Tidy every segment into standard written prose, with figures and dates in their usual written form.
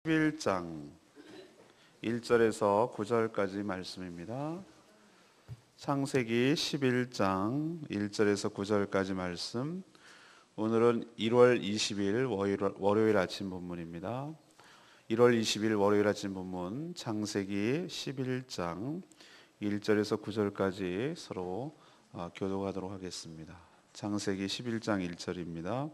11장 1절에서 9절까지 말씀입니다. 창세기 11장 1절에서 9절까지 말씀. 오늘은 1월 20일 월요일 아침 본문입니다. 1월 20일 월요일 아침 본문 창세기 11장 1절에서 9절까지 서로 교독하도록 하겠습니다. 창세기 11장 1절입니다.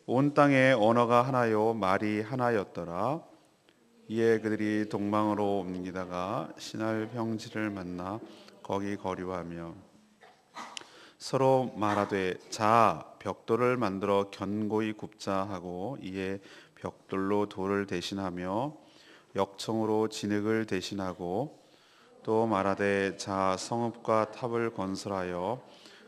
온 땅에 언어가 하나요 말이 하나였더라. 이에 그들이 동방으로 옮기다가 시날 평지를 만나 거기 거류하며 서로 말하되 자 벽돌을 만들어 견고히 굽자 하고 이에 벽돌로 돌을 대신하며 역청으로 진흙을 대신하고 또 말하되 자 성읍과 탑을 건설하여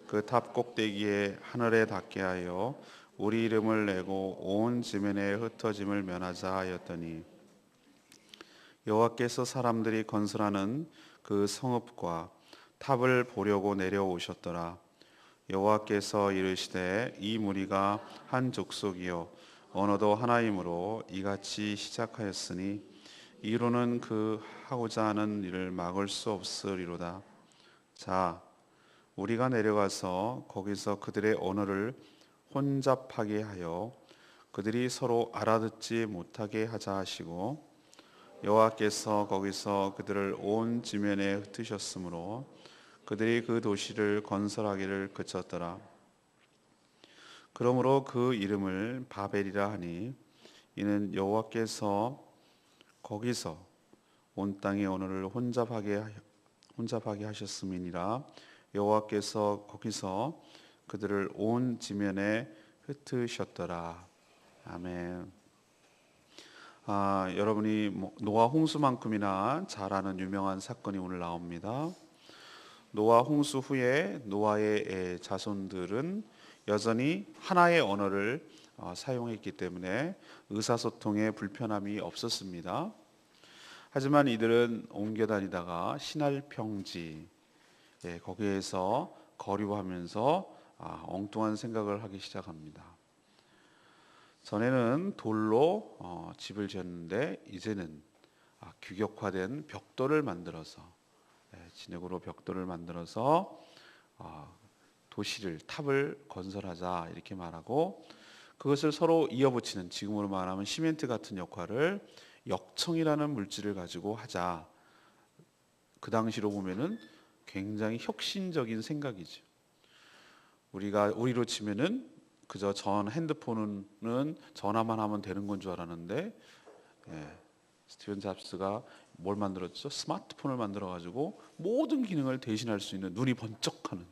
그 탑 꼭대기에 하늘에 닿게 하여 우리 이름을 내고 온 지면에 흩어짐을 면하자 하였더니 여호와께서 사람들이 건설하는 그 성읍과 탑을 보려고 내려오셨더라. 여호와께서 이르시되 이 무리가 한 족속이요 언어도 하나이므로 이같이 시작하였으니 이로는 그 하고자 하는 일을 막을 수 없으리로다. 자 우리가 내려가서 거기서 그들의 언어를 혼잡하게 하여 그들이 서로 알아듣지 못하게 하자 하시고 여호와께서 거기서 그들을 온 지면에 흩으셨으므로 그들이 그 도시를 건설하기를 그쳤더라. 그러므로 그 이름을 바벨이라 하니 이는 여호와께서 거기서 온 땅의 언어를 혼잡하게 하셨음이니라. 여호와께서 거기서 그들을 온 지면에 흩으셨더라. 아멘. 여러분이 노아 홍수만큼이나 잘 아는 유명한 사건이 오늘 나옵니다. 노아 홍수 후에 노아의 자손들은 여전히 하나의 언어를 사용했기 때문에 의사소통에 불편함이 없었습니다. 하지만 이들은 옮겨 다니다가 시날 평지 거기에서 거류하면서 엉뚱한 생각을 하기 시작합니다. 전에는 돌로 집을 지었는데 이제는 규격화된 벽돌을 만들어서 진흙으로 벽돌을 만들어서 도시를 탑을 건설하자 이렇게 말하고 그것을 서로 이어붙이는 지금으로 말하면 시멘트 같은 역할을 역청이라는 물질을 가지고 하자. 그 당시로 보면은 굉장히 혁신적인 생각이죠. 우리로 치면은 그저 전 핸드폰은 전화만 하면 되는 건 줄 알았는데 스티븐 잡스가 뭘 만들었죠? 스마트폰을 만들어 가지고 모든 기능을 대신할 수 있는 눈이 번쩍하는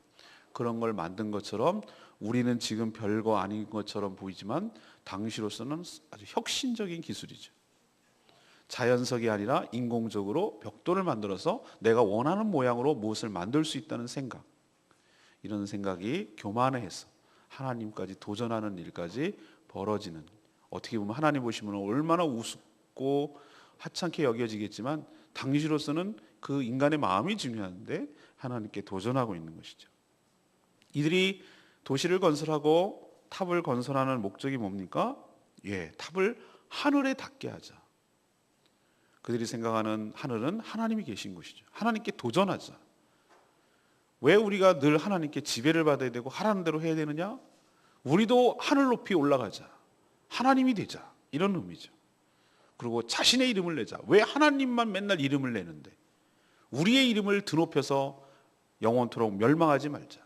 그런 걸 만든 것처럼 우리는 지금 별거 아닌 것처럼 보이지만 당시로서는 아주 혁신적인 기술이죠. 자연석이 아니라 인공적으로 벽돌을 만들어서 내가 원하는 모양으로 무엇을 만들 수 있다는 생각, 이런 생각이 교만해서 하나님까지 도전하는 일까지 벌어지는, 어떻게 보면 하나님 보시면 얼마나 우습고 하찮게 여겨지겠지만 당시로서는 그 인간의 마음이 중요한데 하나님께 도전하고 있는 것이죠. 이들이 도시를 건설하고 탑을 건설하는 목적이 뭡니까? 탑을 하늘에 닿게 하자. 그들이 생각하는 하늘은 하나님이 계신 곳이죠. 하나님께 도전하자. 왜 우리가 늘 하나님께 지배를 받아야 되고 하라는 대로 해야 되느냐? 우리도 하늘 높이 올라가자. 하나님이 되자. 이런 의미죠. 그리고 자신의 이름을 내자. 왜 하나님만 맨날 이름을 내는데? 우리의 이름을 드높여서 영원토록 멸망하지 말자.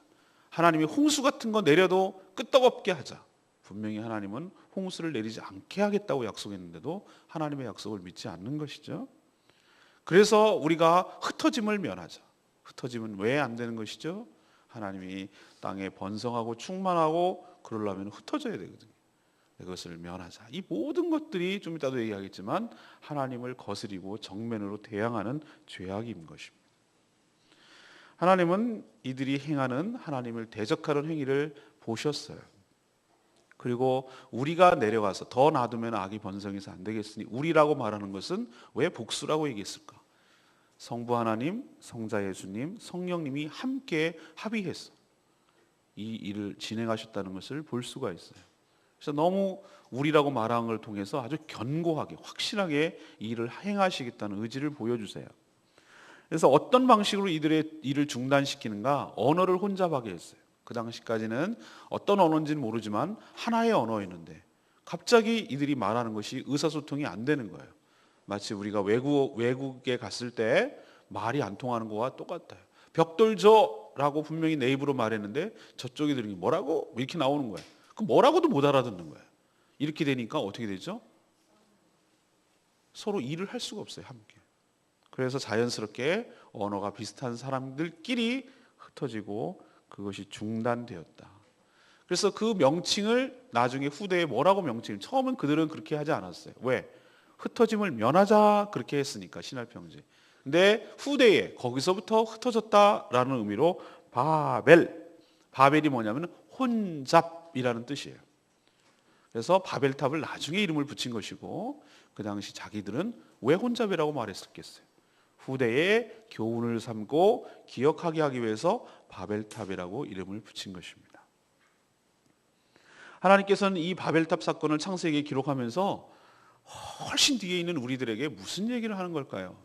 하나님이 홍수 같은 거 내려도 끄떡없게 하자. 분명히 하나님은 홍수를 내리지 않게 하겠다고 약속했는데도 하나님의 약속을 믿지 않는 것이죠. 그래서 우리가 흩어짐을 면하자. 흩어짐은 왜 안 되는 것이죠? 하나님이 땅에 번성하고 충만하고 그러려면 흩어져야 되거든요. 그것을 면하자. 이 모든 것들이 좀 이따도 얘기하겠지만 하나님을 거스리고 정면으로 대항하는 죄악인 것입니다. 하나님은 이들이 행하는 하나님을 대적하는 행위를 보셨어요. 그리고 우리가 내려가서 더 놔두면 악이 번성해서 안 되겠으니 우리라고 말하는 것은 왜 복수라고 얘기했을까? 성부 하나님, 성자 예수님, 성령님이 함께 합의해서 이 일을 진행하셨다는 것을 볼 수가 있어요. 그래서 너무 우리라고 말하는 걸 통해서 아주 견고하게 확실하게 이 일을 행하시겠다는 의지를 보여주세요. 그래서 어떤 방식으로 이들의 일을 중단시키는가? 언어를 혼잡하게 했어요. 그 당시까지는 어떤 언어인지는 모르지만 하나의 언어였는데 갑자기 이들이 말하는 것이 의사소통이 안 되는 거예요. 마치 우리가 외국에 갔을 때 말이 안 통하는 거와 똑같아요. 벽돌져라고 분명히 내 입으로 말했는데 저쪽이 들으니 뭐라고? 이렇게 나오는 거예요. 그 뭐라고도 못 알아듣는 거예요. 이렇게 되니까 어떻게 되죠? 서로 일을 할 수가 없어요, 함께. 그래서 자연스럽게 언어가 비슷한 사람들끼리 흩어지고 그것이 중단되었다. 그래서 그 명칭을 나중에 후대에 뭐라고 명칭을, 처음은 그들은 그렇게 하지 않았어요. 왜? 흩어짐을 면하자 그렇게 했으니까, 신할평제. 근데 후대에 거기서부터 흩어졌다라는 의미로 바벨이 뭐냐면 혼잡이라는 뜻이에요. 그래서 바벨탑을 나중에 이름을 붙인 것이고, 그 당시 자기들은 왜 혼잡이라고 말했었겠어요? 후대에 교훈을 삼고 기억하게 하기 위해서 바벨탑이라고 이름을 붙인 것입니다. 하나님께서는 이 바벨탑 사건을 창세기에 기록하면서 훨씬 뒤에 있는 우리들에게 무슨 얘기를 하는 걸까요?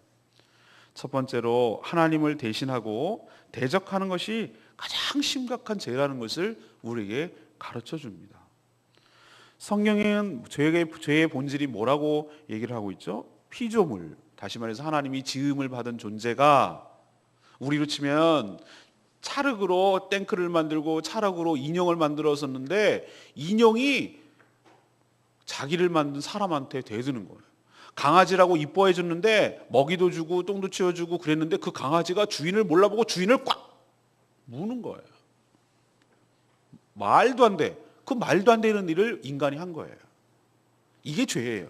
첫 번째로 하나님을 대신하고 대적하는 것이 가장 심각한 죄라는 것을 우리에게 가르쳐 줍니다. 성경에는 죄의 본질이 뭐라고 얘기를 하고 있죠? 피조물, 다시 말해서 하나님이 지음을 받은 존재가, 우리로 치면 찰흙으로 탱크를 만들고 찰흙으로 인형을 만들었었는데 인형이 자기를 만든 사람한테 대드는 거예요. 강아지라고 이뻐해 줬는데 먹이도 주고 똥도 치워주고 그랬는데 그 강아지가 주인을 몰라보고 주인을 꽉 무는 거예요. 말도 안 돼. 그 말도 안 되는 일을 인간이 한 거예요. 이게 죄예요.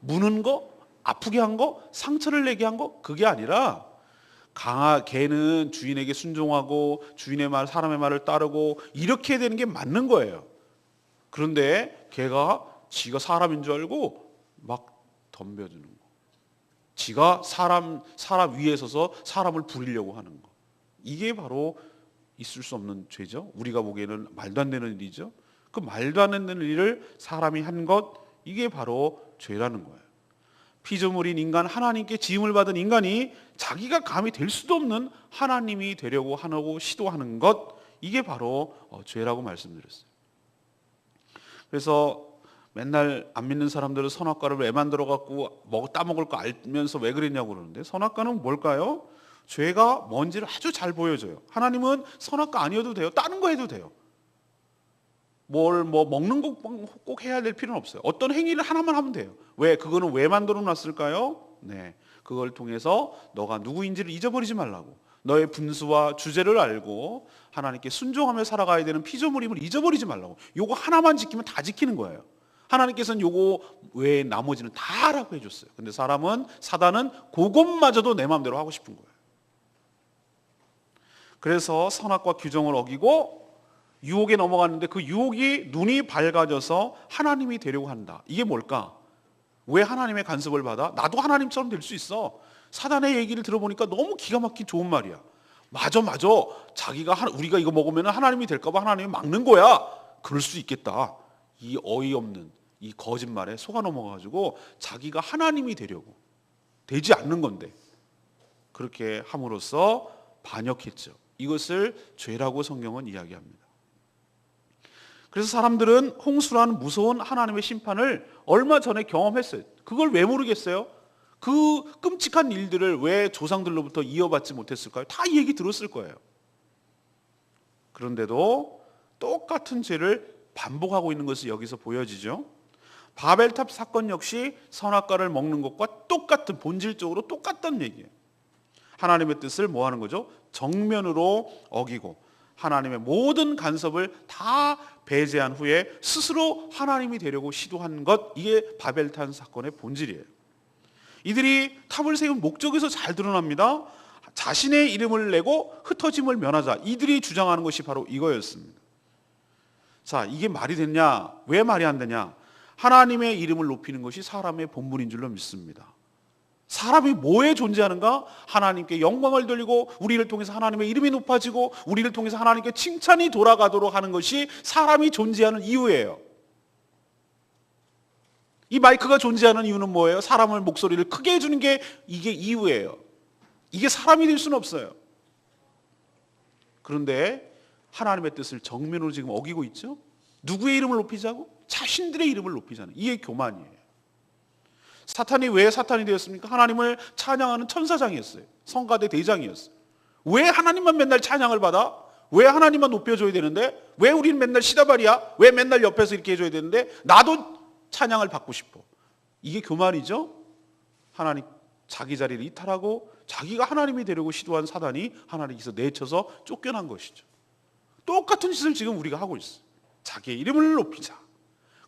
무는 거, 아프게 한 거, 상처를 내게 한 거, 그게 아니라 개는 주인에게 순종하고 주인의 말, 사람의 말을 따르고 이렇게 되는 게 맞는 거예요. 그런데 개가 지가 사람인 줄 알고 막 덤벼드는 거. 지가 사람 위에 서서 사람을 부리려고 하는 거. 이게 바로 있을 수 없는 죄죠. 우리가 보기에는 말도 안 되는 일이죠. 그 말도 안 되는 일을 사람이 한 것, 이게 바로 죄라는 거예요. 피조물인 인간, 하나님께 지음을 받은 인간이 자기가 감히 될 수도 없는 하나님이 되려고 하고 시도하는 것, 이게 바로 죄라고 말씀드렸어요. 그래서 맨날 안 믿는 사람들은 선악과를 왜 만들어 갖고 따먹을 거 알면서 왜 그랬냐고 그러는데, 선악과는 뭘까요? 죄가 뭔지를 아주 잘 보여줘요. 하나님은 선악과 아니어도 돼요. 다른 거 해도 돼요. 먹는 거 꼭 해야 될 필요는 없어요. 어떤 행위를 하나만 하면 돼요. 왜? 그거는 왜 만들어 놨을까요? 네, 그걸 통해서 너가 누구인지를 잊어버리지 말라고, 너의 분수와 주제를 알고 하나님께 순종하며 살아가야 되는 피조물임을 잊어버리지 말라고. 요거 하나만 지키면 다 지키는 거예요. 하나님께서는 요거 외에 나머지는 다 하라고 해줬어요. 근데 사단은 그것마저도 내 마음대로 하고 싶은 거예요. 그래서 선악과 규정을 어기고 유혹에 넘어갔는데, 그 유혹이 눈이 밝아져서 하나님이 되려고 한다. 이게 뭘까? 왜 하나님의 간섭을 받아? 나도 하나님처럼 될 수 있어. 사단의 얘기를 들어보니까 너무 기가 막힌 좋은 말이야. 맞아. 우리가 이거 먹으면 하나님이 될까 봐 하나님이 막는 거야. 그럴 수 있겠다. 이 어이없는 이 거짓말에 속아 넘어가지고 자기가 하나님이 되려고, 되지 않는 건데 그렇게 함으로써 반역했죠. 이것을 죄라고 성경은 이야기합니다. 그래서 사람들은 홍수라는 무서운 하나님의 심판을 얼마 전에 경험했어요. 그걸 왜 모르겠어요? 그 끔찍한 일들을 왜 조상들로부터 이어받지 못했을까요? 다 이 얘기 들었을 거예요. 그런데도 똑같은 죄를 반복하고 있는 것이 여기서 보여지죠. 바벨탑 사건 역시 선악과를 먹는 것과 똑같은, 본질적으로 똑같다는 얘기예요. 하나님의 뜻을 뭐 하는 거죠? 정면으로 어기고 하나님의 모든 간섭을 다 배제한 후에 스스로 하나님이 되려고 시도한 것, 이게 바벨탑 사건의 본질이에요. 이들이 탑을 세운 목적에서 잘 드러납니다. 자신의 이름을 내고 흩어짐을 면하자. 이들이 주장하는 것이 바로 이거였습니다. 자, 이게 말이 되냐? 왜 말이 안 되냐? 하나님의 이름을 높이는 것이 사람의 본분인 줄로 믿습니다. 사람이 뭐에 존재하는가? 하나님께 영광을 돌리고 우리를 통해서 하나님의 이름이 높아지고 우리를 통해서 하나님께 칭찬이 돌아가도록 하는 것이 사람이 존재하는 이유예요. 이 마이크가 존재하는 이유는 뭐예요? 사람을 목소리를 크게 해주는 게 이게 이유예요. 이게 사람이 될 수는 없어요. 그런데 하나님의 뜻을 정면으로 지금 어기고 있죠? 누구의 이름을 높이자고? 자신들의 이름을 높이자는 이게 교만이에요. 사탄이 왜 사탄이 되었습니까? 하나님을 찬양하는 천사장이었어요. 성가대 대장이었어요. 왜 하나님만 맨날 찬양을 받아? 왜 하나님만 높여줘야 되는데? 왜 우리는 맨날 시다발이야? 왜 맨날 옆에서 이렇게 해줘야 되는데? 나도 찬양을 받고 싶어. 이게 교만이죠? 하나님 자기 자리를 이탈하고 자기가 하나님이 되려고 시도한 사단이 하나님께서 내쳐서 쫓겨난 것이죠. 똑같은 짓을 지금 우리가 하고 있어요. 자기의 이름을 높이자.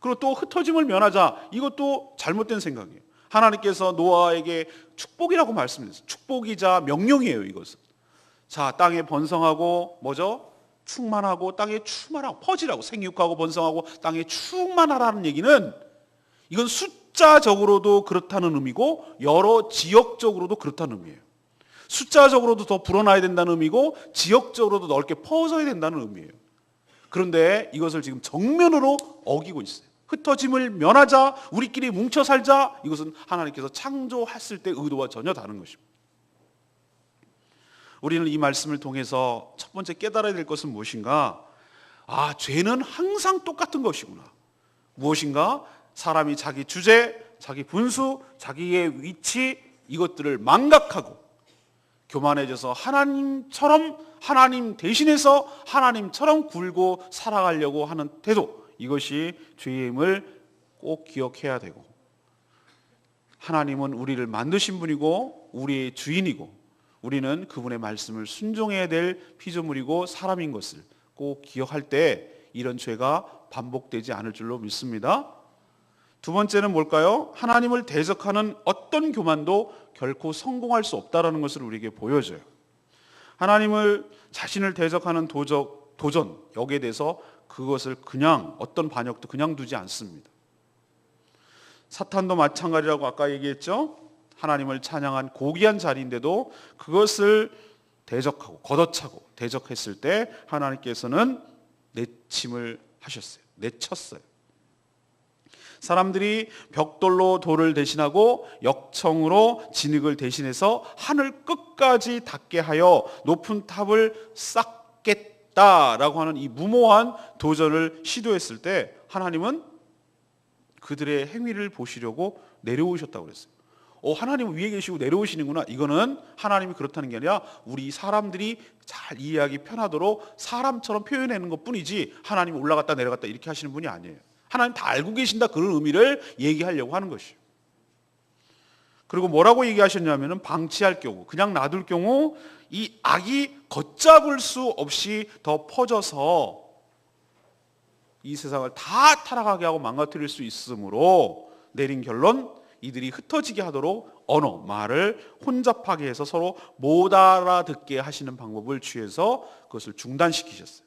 그리고 또 흩어짐을 면하자. 이것도 잘못된 생각이에요. 하나님께서 노아에게 축복이라고 말씀했어요. 축복이자 명령이에요, 이것은. 자, 땅에 번성하고 뭐죠? 충만하고 땅에 충만하고 퍼지라고, 생육하고 번성하고 땅에 충만하라는 얘기는 이건 숫자적으로도 그렇다는 의미고 여러 지역적으로도 그렇다는 의미예요. 숫자적으로도 더 불어나야 된다는 의미고 지역적으로도 넓게 퍼져야 된다는 의미예요. 그런데 이것을 지금 정면으로 어기고 있어요. 흩어짐을 면하자, 우리끼리 뭉쳐 살자. 이것은 하나님께서 창조했을 때 의도와 전혀 다른 것입니다. 우리는 이 말씀을 통해서 첫 번째 깨달아야 될 것은 무엇인가? 아, 죄는 항상 똑같은 것이구나. 무엇인가? 사람이 자기 주제, 자기 분수, 자기의 위치 이것들을 망각하고 교만해져서 하나님처럼, 하나님 대신해서 하나님처럼 굴고 살아가려고 하는 태도, 이것이 죄임을 꼭 기억해야 되고, 하나님은 우리를 만드신 분이고 우리의 주인이고 우리는 그분의 말씀을 순종해야 될 피조물이고 사람인 것을 꼭 기억할 때 이런 죄가 반복되지 않을 줄로 믿습니다. 두 번째는 뭘까요? 하나님을 대적하는 어떤 교만도 결코 성공할 수 없다는 것을 우리에게 보여줘요. 하나님을 자신을 대적하는 도전, 여기에 대해서 그것을 그냥 어떤 반역도 그냥 두지 않습니다. 사탄도 마찬가지라고 아까 얘기했죠. 하나님을 찬양한 고귀한 자리인데도 그것을 대적하고 걷어차고 대적했을 때 하나님께서는 내침을 하셨어요. 내쳤어요. 사람들이 벽돌로 돌을 대신하고 역청으로 진흙을 대신해서 하늘 끝까지 닿게 하여 높은 탑을 쌓겠다라고 하는 이 무모한 도전을 시도했을 때 하나님은 그들의 행위를 보시려고 내려오셨다고 그랬어요. 하나님은 위에 계시고 내려오시는구나. 이거는 하나님이 그렇다는 게 아니라 우리 사람들이 잘 이해하기 편하도록 사람처럼 표현하는 것뿐이지 하나님이 올라갔다 내려갔다 이렇게 하시는 분이 아니에요. 하나님 다 알고 계신다, 그런 의미를 얘기하려고 하는 것이에요. 그리고 뭐라고 얘기하셨냐면은 방치할 경우, 그냥 놔둘 경우 이 악이 걷잡을 수 없이 더 퍼져서 이 세상을 다 타락하게 하고 망가뜨릴 수 있으므로 내린 결론, 이들이 흩어지게 하도록 언어, 말을 혼잡하게 해서 서로 못 알아듣게 하시는 방법을 취해서 그것을 중단시키셨어요.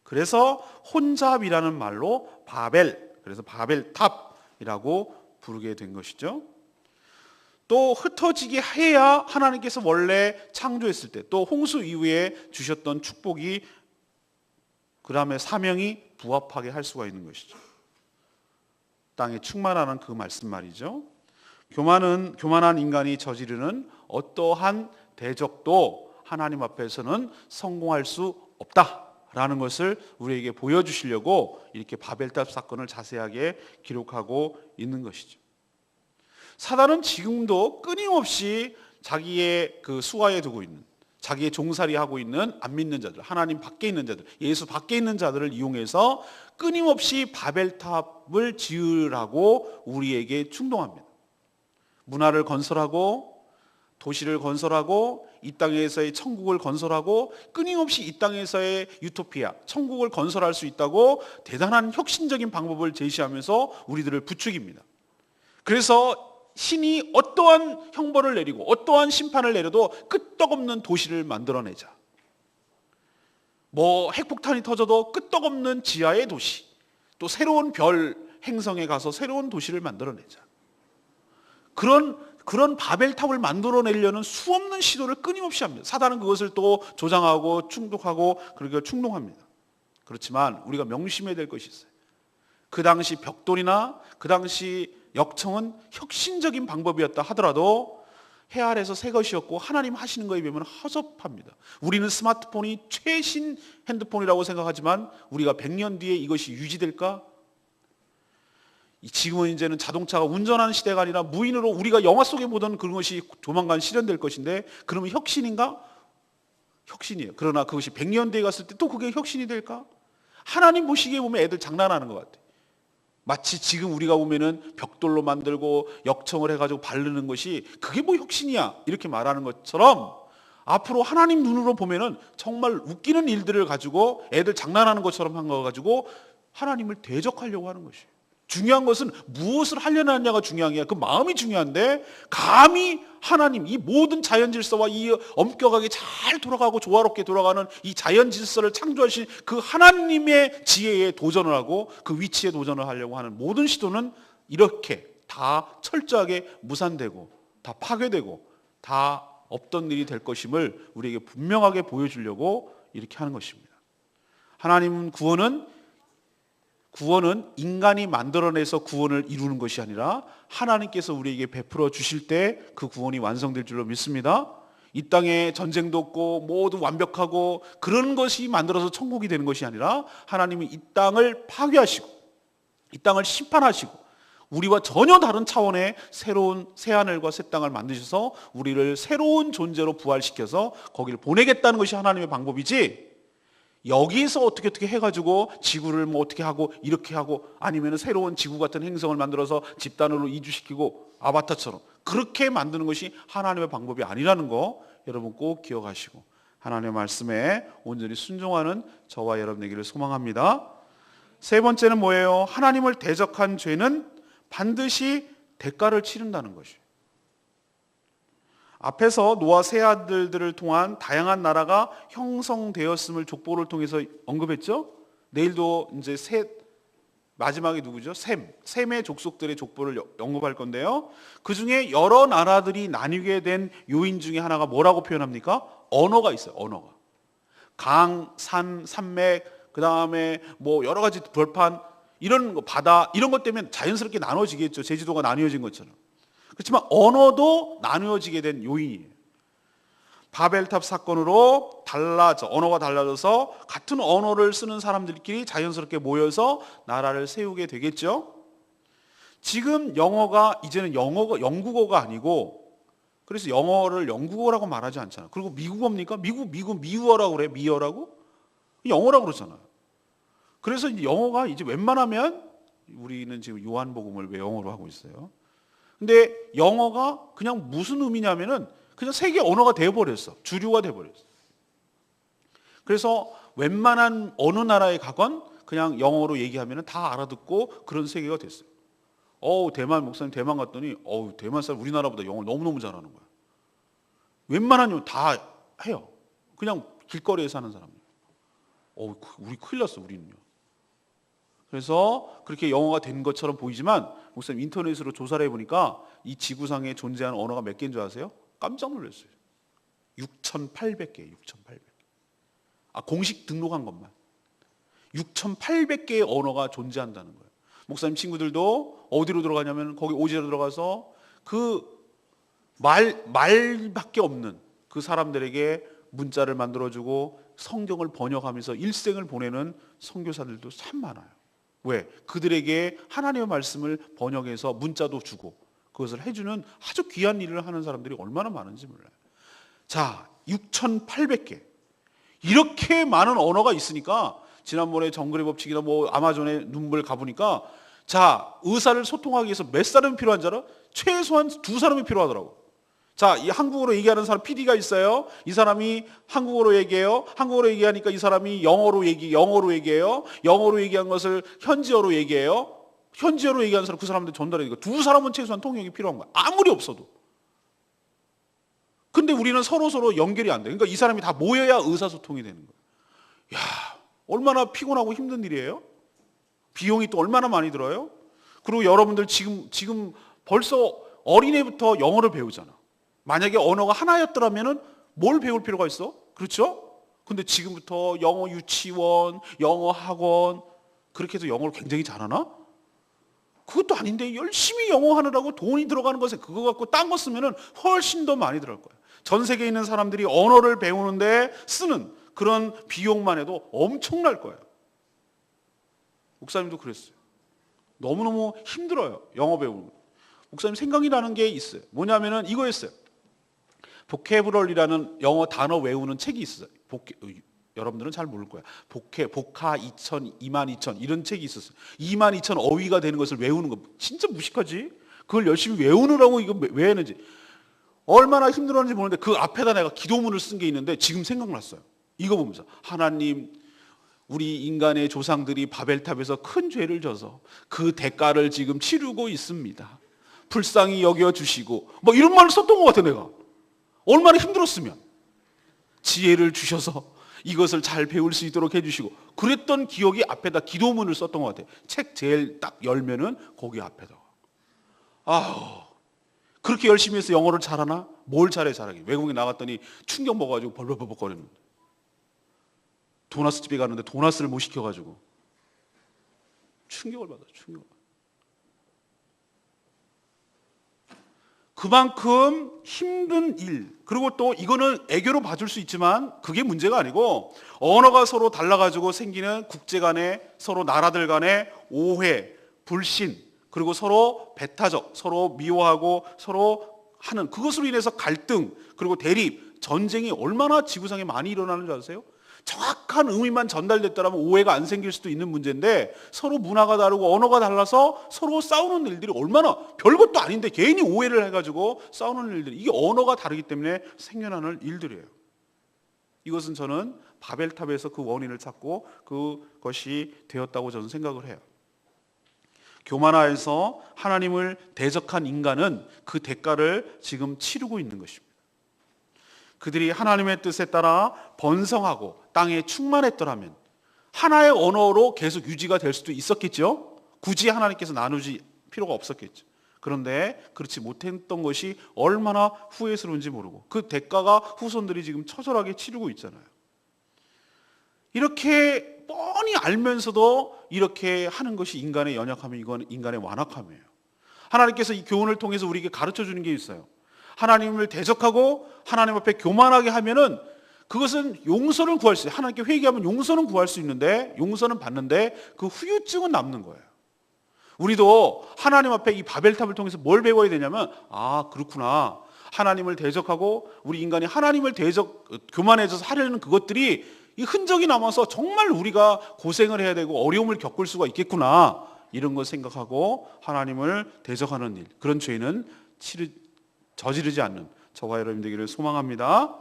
그래서 혼잡이라는 말로 바벨, 그래서 바벨탑이라고 부르게 된 것이죠. 또 흩어지게 해야 하나님께서 원래 창조했을 때 또 홍수 이후에 주셨던 축복이, 그 다음에 사명이 부합하게 할 수가 있는 것이죠. 땅에 충만하는 그 말씀 말이죠. 교만한 인간이 저지르는 어떠한 대적도 하나님 앞에서는 성공할 수 없다라는 것을 우리에게 보여주시려고 이렇게 바벨탑 사건을 자세하게 기록하고 있는 것이죠. 사단은 지금도 끊임없이 자기의 그 수하에 두고 있는, 자기의 종살이 하고 있는 안 믿는 자들, 하나님 밖에 있는 자들, 예수 밖에 있는 자들을 이용해서 끊임없이 바벨탑을 지으라고 우리에게 충동합니다. 문화를 건설하고 도시를 건설하고 이 땅에서의 천국을 건설하고 끊임없이 이 땅에서의 유토피아, 천국을 건설할 수 있다고 대단한 혁신적인 방법을 제시하면서 우리들을 부추깁니다. 그래서 신이 어떠한 형벌을 내리고 어떠한 심판을 내려도 끄떡없는 도시를 만들어내자. 핵폭탄이 터져도 끄떡없는 지하의 도시, 또 새로운 별 행성에 가서 새로운 도시를 만들어내자. 그런 바벨탑을 만들어내려는 수없는 시도를 끊임없이 합니다. 사단은 그것을 또 조장하고 충동하고 그렇게 충동합니다. 그렇지만 우리가 명심해야 될 것이 있어요. 그 당시 벽돌이나 그 당시 역청은 혁신적인 방법이었다 하더라도 해 아래서 새 것이었고 하나님 하시는 거에 비하면 허접합니다. 우리는 스마트폰이 최신 핸드폰이라고 생각하지만 우리가 100년 뒤에 이것이 유지될까? 지금은 이제는 자동차가 운전하는 시대가 아니라 무인으로 우리가 영화 속에 보던 그런 것이 조만간 실현될 것인데, 그러면 혁신인가? 혁신이에요. 그러나 그것이 100년 뒤에 갔을 때 또 그게 혁신이 될까? 하나님 보시기에 보면 애들 장난하는 것 같아요. 마치 지금 우리가 보면은 벽돌로 만들고 역청을 해가지고 바르는 것이 그게 뭐 혁신이야 이렇게 말하는 것처럼, 앞으로 하나님 눈으로 보면은 정말 웃기는 일들을 가지고 애들 장난하는 것처럼 한 거 가지고 하나님을 대적하려고 하는 것이에요. 중요한 것은 무엇을 하려는 하냐가 중요한 게 아니라 그 마음이 중요한데, 감히 하나님 이 모든 자연 질서와 이 엄격하게 잘 돌아가고 조화롭게 돌아가는 이 자연 질서를 창조하신 그 하나님의 지혜에 도전을 하고 그 위치에 도전을 하려고 하는 모든 시도는 이렇게 다 철저하게 무산되고 다 파괴되고 다 없던 일이 될 것임을 우리에게 분명하게 보여주려고 이렇게 하는 것입니다. 하나님은 구원은 인간이 만들어내서 구원을 이루는 것이 아니라 하나님께서 우리에게 베풀어 주실 때 그 구원이 완성될 줄로 믿습니다. 이 땅에 전쟁도 없고 모두 완벽하고 그런 것이 만들어서 천국이 되는 것이 아니라 하나님이 이 땅을 파괴하시고 이 땅을 심판하시고 우리와 전혀 다른 차원의 새로운 새하늘과 새 땅을 만드셔서 우리를 새로운 존재로 부활시켜서 거기를 보내겠다는 것이 하나님의 방법이지, 여기서 어떻게 해가지고 지구를 뭐 어떻게 하고 이렇게 하고 아니면 새로운 지구 같은 행성을 만들어서 집단으로 이주시키고 아바타처럼 그렇게 만드는 것이 하나님의 방법이 아니라는 거 여러분 꼭 기억하시고 하나님의 말씀에 온전히 순종하는 저와 여러분 되기를 소망합니다. 세 번째는 뭐예요? 하나님을 대적한 죄는 반드시 대가를 치른다는 것이에요. 앞에서 노아 세 아들들을 통한 다양한 나라가 형성되었음을 족보를 통해서 언급했죠. 내일도 이제 마지막이 누구죠? 셈의 족속들의 족보를 언급할 건데요. 그 중에 여러 나라들이 나뉘게 된 요인 중에 하나가 뭐라고 표현합니까? 언어가 있어요. 언어가. 강, 산, 산맥, 그 다음에 뭐 여러 가지 벌판, 이런 거, 바다, 이런 것 때문에 자연스럽게 나눠지겠죠. 제주도가 나뉘어진 것처럼. 그렇지만 언어도 나누어지게 된 요인이에요. 바벨탑 사건으로 언어가 달라져서 같은 언어를 쓰는 사람들끼리 자연스럽게 모여서 나라를 세우게 되겠죠. 지금 영어가 이제는 영국어가 아니고, 그래서 영어를 영국어라고 말하지 않잖아요. 그리고 미국어입니까? 미국어라고 그래. 미어라고? 영어라고 그러잖아요. 그래서 이제 영어가 이제 웬만하면, 우리는 지금 요한복음을 왜 영어로 하고 있어요? 근데 영어가 그냥 무슨 의미냐면은 그냥 세계 언어가 되어버렸어. 주류가 되어버렸어. 그래서 웬만한 어느 나라에 가건 그냥 영어로 얘기하면 다 알아듣고 그런 세계가 됐어요. 대만 목사님 대만 갔더니 대만 사람 우리나라보다 영어를 너무너무 잘하는 거야. 웬만한 용 다 해요. 그냥 길거리에 사는 사람들. 우리 큰일 났어, 우리는요. 그래서 그렇게 영어가 된 것처럼 보이지만 목사님 인터넷으로 조사를 해보니까 이 지구상에 존재하는 언어가 몇 개인 줄 아세요? 깜짝 놀랐어요. 6,800개. 공식 등록한 것만 6,800개의 언어가 존재한다는 거예요. 목사님 친구들도 어디로 들어가냐면 거기 오지로 들어가서 그 말밖에 없는 그 사람들에게 문자를 만들어주고 성경을 번역하면서 일생을 보내는 선교사들도 참 많아요. 왜? 그들에게 하나님의 말씀을 번역해서 문자도 주고 그것을 해주는 아주 귀한 일을 하는 사람들이 얼마나 많은지 몰라요. 자, 6,800개. 이렇게 많은 언어가 있으니까 지난번에 정글의 법칙이나 뭐 아마존에 눈물 가보니까 자, 의사를 소통하기 위해서 몇 사람이 필요한 줄 알아? 최소한 2사람이 필요하더라고. 자, 이 한국어로 얘기하는 사람 PD가 있어요. 이 사람이 한국어로 얘기해요. 한국어로 얘기하니까 이 사람이 영어로 얘기해요. 영어로 얘기한 것을 현지어로 얘기해요. 현지어로 얘기하는 사람 그 사람한테 전달해야 되니까 2사람은 최소한 통역이 필요한 거야. 아무리 없어도. 근데 우리는 서로 연결이 안 돼. 그러니까 이 사람이 다 모여야 의사소통이 되는 거야. 야, 얼마나 피곤하고 힘든 일이에요? 비용이 또 얼마나 많이 들어요? 그리고 여러분들 지금 벌써 어린애부터 영어를 배우잖아. 만약에 언어가 하나였더라면 뭘 배울 필요가 있어? 그렇죠? 근데 지금부터 영어 유치원, 영어 학원, 그렇게 해서 영어를 굉장히 잘하나? 그것도 아닌데 열심히 영어 하느라고 돈이 들어가는 것에 그거 갖고 딴 거 쓰면은 훨씬 더 많이 들어갈 거예요. 전 세계에 있는 사람들이 언어를 배우는데 쓰는 그런 비용만 해도 엄청날 거예요. 목사님도 그랬어요. 너무너무 힘들어요. 영어 배우는. 목사님 생각이 나는 게 있어요. 뭐냐면은 이거였어요. 보케브럴리라는 영어 단어 외우는 책이 있어요. 여러분들은 잘 모를 거야. 보카 2000, 22000 이런 책이 있었어요. 22000 어휘가 되는 것을 외우는 거 진짜 무식하지? 그걸 열심히 외우느라고 이거 왜 했는지 얼마나 힘들었는지 모르는데 그 앞에다 내가 기도문을 쓴 게 있는데 지금 생각났어요. 이거 보면서 하나님, 우리 인간의 조상들이 바벨탑에서 큰 죄를 져서 그 대가를 지금 치르고 있습니다. 불쌍히 여겨주시고 뭐 이런 말을 썼던 것 같아. 내가 얼마나 힘들었으면 지혜를 주셔서 이것을 잘 배울 수 있도록 해주시고 그랬던 기억이 앞에다 기도문을 썼던 것 같아요. 책 제일 딱 열면은 거기 앞에다가 아우 그렇게 열심히 해서 영어를 잘하나? 뭘 잘해 잘하긴. 외국에 나갔더니 충격 먹어가지고 벌벌벌 거리는데 도나스 집에 갔는데 도나스를 못 시켜가지고 충격을 받아요. 충격을. 그만큼 힘든 일, 그리고 또 이거는 애교로 봐줄 수 있지만 그게 문제가 아니고 언어가 서로 달라가지고 생기는 국제 간의 서로 나라들 간의 오해, 불신, 그리고 서로 배타적, 서로 미워하고 서로 하는 그것으로 인해서 갈등, 그리고 대립, 전쟁이 얼마나 지구상에 많이 일어나는 줄 아세요? 정확한 의미만 전달됐다면 오해가 안 생길 수도 있는 문제인데 서로 문화가 다르고 언어가 달라서 서로 싸우는 일들이 얼마나 별것도 아닌데 괜히 오해를 해가지고 싸우는 일들이 이게 언어가 다르기 때문에 생겨나는 일들이에요. 이것은 저는 바벨탑에서 그 원인을 찾고 그것이 되었다고 저는 생각을 해요. 교만하여서 하나님을 대적한 인간은 그 대가를 지금 치르고 있는 것입니다. 그들이 하나님의 뜻에 따라 번성하고 땅에 충만했더라면 하나의 언어로 계속 유지가 될 수도 있었겠죠. 굳이 하나님께서 나누지 필요가 없었겠죠. 그런데 그렇지 못했던 것이 얼마나 후회스러운지 모르고 그 대가가 후손들이 지금 처절하게 치르고 있잖아요. 이렇게 뻔히 알면서도 이렇게 하는 것이 인간의 연약함이 이건 인간의 완악함이에요. 하나님께서 이 교훈을 통해서 우리에게 가르쳐 주는 게 있어요. 하나님을 대적하고 하나님 앞에 교만하게 하면은 그것은 용서를 구할 수 있어요. 하나님께 회개하면 용서는 구할 수 있는데 용서는 받는데 그 후유증은 남는 거예요. 우리도 하나님 앞에 이 바벨탑을 통해서 뭘 배워야 되냐면 아 그렇구나. 하나님을 대적하고 우리 인간이 하나님을 교만해져서 하려는 그것들이 이 흔적이 남아서 정말 우리가 고생을 해야 되고 어려움을 겪을 수가 있겠구나. 이런 거 생각하고 하나님을 대적하는 일, 그런 죄는 저지르지 않는 저와 여러분 되기를 소망합니다.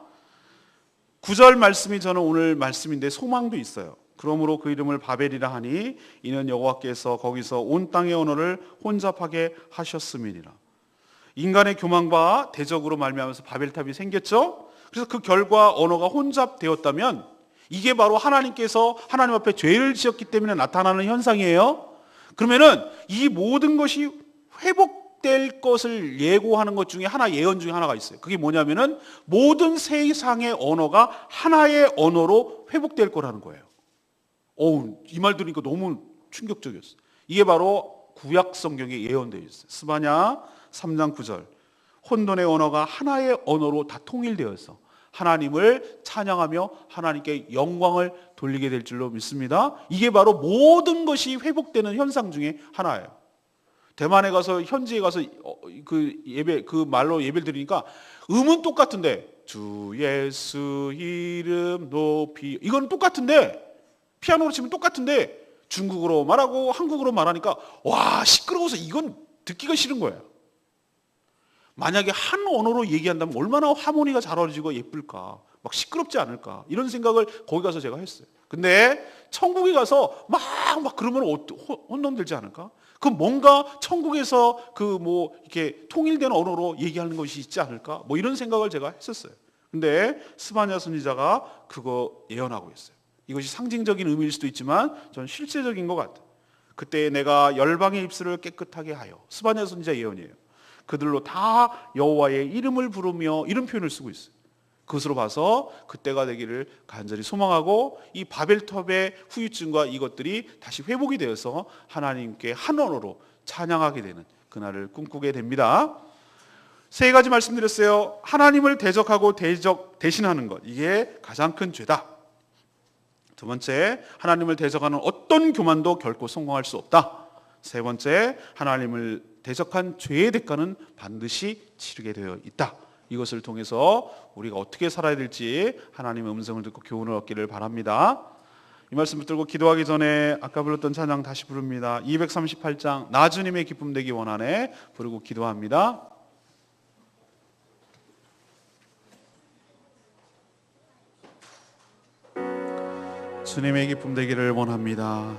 9절 말씀이 저는 오늘 말씀인데 소망도 있어요. 그러므로 그 이름을 바벨이라 하니 이는 여호와께서 거기서 온 땅의 언어를 혼잡하게 하셨음이니라. 인간의 교만과 대적으로 말미암아서 바벨탑이 생겼죠. 그래서 그 결과 언어가 혼잡되었다면 이게 바로 하나님께서 하나님 앞에 죄를 지었기 때문에 나타나는 현상이에요. 그러면은 이 모든 것이 회복될 것을 예고하는 것 중에 하나, 예언 중에 하나가 있어요. 그게 뭐냐면은 모든 세상의 언어가 하나의 언어로 회복될 거라는 거예요. 이 말 들으니까 너무 충격적이었어요. 이게 바로 구약 성경에 예언되어 있어요. 스바냐 3장 9절. 혼돈의 언어가 하나의 언어로 다 통일되어서 하나님을 찬양하며 하나님께 영광을 돌리게 될 줄로 믿습니다. 이게 바로 모든 것이 회복되는 현상 중에 하나예요. 대만에 가서 현지에 가서 그 말로 예배를 드리니까 음은 똑같은데 주 예수 이름 높이 이건 똑같은데 피아노로 치면 똑같은데 중국어로 말하고 한국어로 말하니까 와 시끄러워서 이건 듣기가 싫은 거예요. 만약에 한 언어로 얘기한다면 얼마나 하모니가 잘 어울리고 예쁠까, 막 시끄럽지 않을까 이런 생각을 거기 가서 제가 했어요. 근데 천국에 가서 막 그러면 혼돈되지 않을까? 그 뭔가 천국에서 이렇게 통일된 언어로 얘기하는 것이 있지 않을까? 이런 생각을 제가 했었어요. 근데 스바냐 선지자가 그거 예언하고 있어요. 이것이 상징적인 의미일 수도 있지만 저는 실제적인 것 같아요. 그때 내가 열방의 입술을 깨끗하게 하여, 스바냐 선지자 예언이에요. 그들로 다 여호와의 이름을 부르며 이런 표현을 쓰고 있어요. 그것으로 봐서 그때가 되기를 간절히 소망하고 이 바벨탑의 후유증과 이것들이 다시 회복이 되어서 하나님께 한 언어로 찬양하게 되는 그날을 꿈꾸게 됩니다. 세 가지 말씀드렸어요. 하나님을 대적하고 대신하는 것, 이게 가장 큰 죄다. 두 번째, 하나님을 대적하는 어떤 교만도 결코 성공할 수 없다. 세 번째, 하나님을 대적한 죄의 대가는 반드시 치르게 되어 있다. 이것을 통해서 우리가 어떻게 살아야 될지 하나님의 음성을 듣고 교훈을 얻기를 바랍니다. 이 말씀 붙들고 기도하기 전에 아까 불렀던 찬양 다시 부릅니다. 238장 나 주님의 기쁨 되기 원하네 부르고 기도합니다. 주님의 기쁨 되기를 원합니다.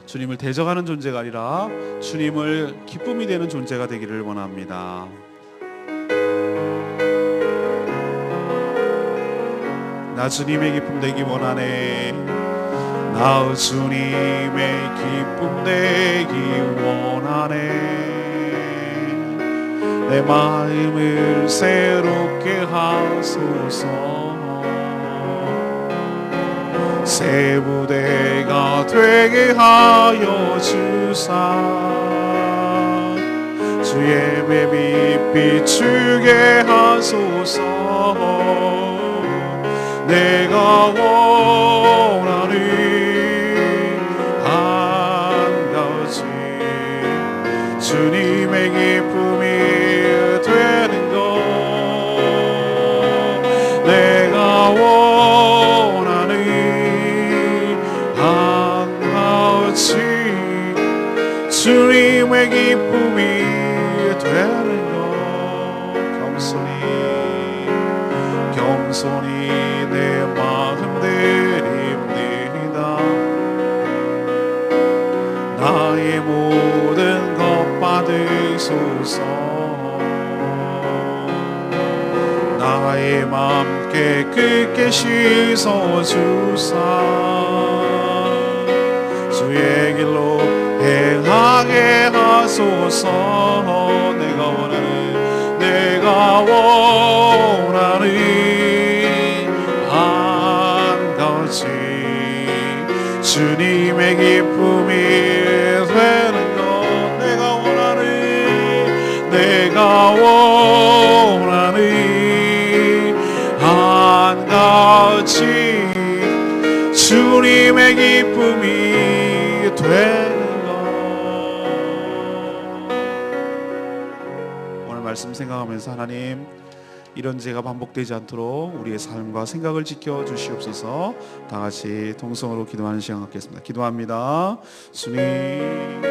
주님을 대적하는 존재가 아니라 주님을 기쁨이 되는 존재가 되기를 원합니다. 나 주님의 기쁨 되기 원하네. 나 주님의 기쁨 되기 원하네. 내 마음을 새롭게 하소서. 새 부대가 되게 하여 주사. 주의 뱀이 비추게 하소서. 내가 원하는 한가지 주님의 기쁨이 되는 것. 내가 원하는 한가지 주님의 기쁨이 되는 것. 겸손히 내 마음 드립니다. 나의 모든 것 받으소서. 나의 맘 깨끗게 씻어주사. 주의 길로 행하게 하소서. 내가 원하는 한가지 주님의 기쁨이 되는 것. 내가 원하는 한가지 주님의 기쁨이 되는 것. 오늘 말씀 생각하면서 하나님, 이런 죄가 반복되지 않도록 우리의 삶과 생각을 지켜 주시옵소서. 다 같이 동성으로 기도하는 시간 갖겠습니다. 기도합니다. 주님,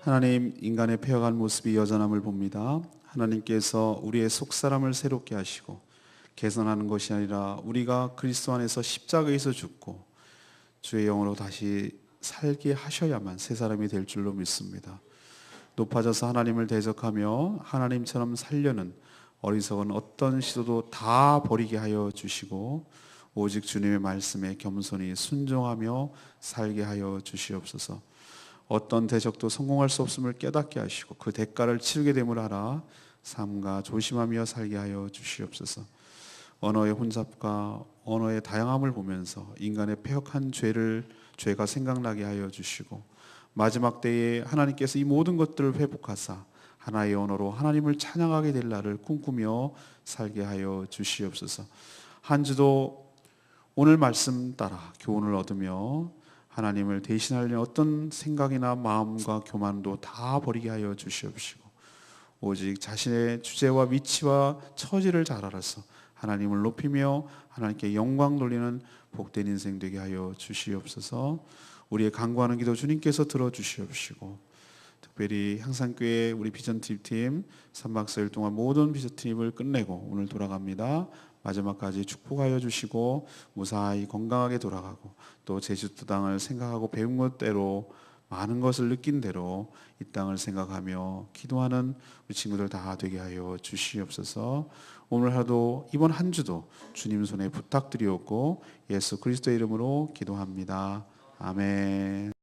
하나님, 인간의 폐허간 모습이 여전함을 봅니다. 하나님께서 우리의 속사람을 새롭게 하시고 개선하는 것이 아니라 우리가 그리스도 안에서 십자가에서 죽고 주의 영으로 다시 살게 하셔야만 새 사람이 될 줄로 믿습니다. 높아져서 하나님을 대적하며 하나님처럼 살려는 어리석은 어떤 시도도 다 버리게 하여 주시고 오직 주님의 말씀에 겸손히 순종하며 살게 하여 주시옵소서. 어떤 대적도 성공할 수 없음을 깨닫게 하시고 그 대가를 치르게 됨을 알아 삼가 조심하며 살게 하여 주시옵소서. 언어의 혼잡과 언어의 다양함을 보면서 인간의 패역한 죄가 생각나게 하여 주시고 마지막 때에 하나님께서 이 모든 것들을 회복하사 하나의 언어로 하나님을 찬양하게 될 날을 꿈꾸며 살게 하여 주시옵소서. 한 주도 오늘 말씀 따라 교훈을 얻으며 하나님을 대신하려는 어떤 생각이나 마음과 교만도 다 버리게 하여 주시옵시고 오직 자신의 주제와 위치와 처지를 잘 알아서 하나님을 높이며 하나님께 영광 돌리는 복된 인생 되게 하여 주시옵소서. 우리의 간구하는 기도 주님께서 들어주시옵시고, 특별히 향산교회 우리 비전팀 3박 4일 동안 모든 비전팀을 끝내고 오늘 돌아갑니다. 마지막까지 축복하여 주시고 무사히 건강하게 돌아가고, 또 제주도 땅을 생각하고 배운 것대로 많은 것을 느낀 대로 이 땅을 생각하며 기도하는 우리 친구들 다 되게 하여 주시옵소서. 오늘 하루 이번 한 주도 주님 손에 부탁드리옵고 예수 그리스도의 이름으로 기도합니다. 아멘.